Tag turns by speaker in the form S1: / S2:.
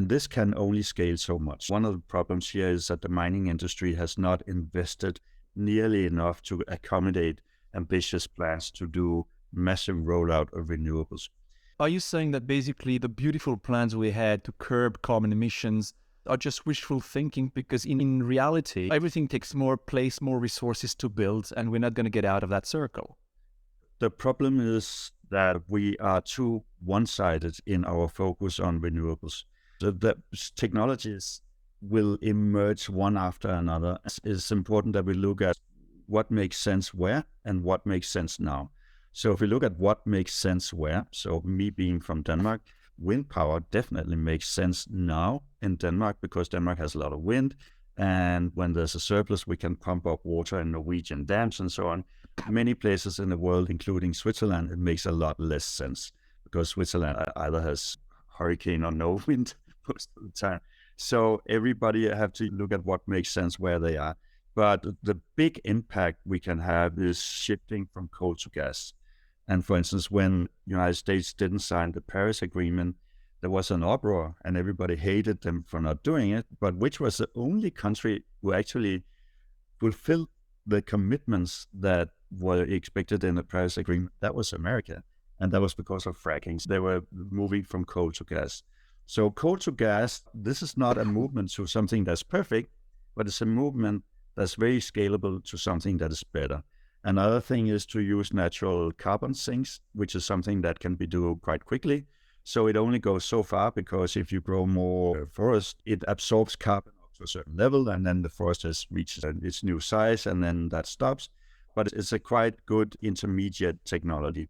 S1: And this can only scale so much. One of the problems here is that the mining industry has not invested nearly enough to accommodate ambitious plans to do massive rollout of renewables.
S2: Are you saying that basically the beautiful plans we had to curb carbon emissions are just wishful thinking because in reality, everything takes more place, more resources to build, and we're not going to get out of that circle?
S1: The problem is that we are too one-sided in our focus on renewables. So the technologies will emerge one after another. It's important that we look at what makes sense where and what makes sense now. So if we look at what makes sense where, so me being from Denmark, wind power definitely makes sense now in Denmark because Denmark has a lot of wind. And when there's a surplus, we can pump up water in Norwegian dams and so on. Many places in the world, including Switzerland, it makes a lot less sense because Switzerland either has hurricane or no wind most of the time. So everybody have to look at what makes sense where they are. But the big impact we can have is shifting from coal to gas. And for instance, when the United States didn't sign the Paris Agreement, there was an uproar and everybody hated them for not doing it. But which was the only country who actually fulfilled the commitments that were expected in the Paris Agreement? That was America. And that was because of fracking. They were moving from coal to gas. So coal to gas, this is not a movement to something that's perfect, but it's a movement that's very scalable to something that is better. Another thing is to use natural carbon sinks, which is something that can be done quite quickly. So it only goes so far because if you grow more forest, it absorbs carbon up to a certain level, and then the forest has reached its new size, and then that stops. But it's a quite good intermediate technology.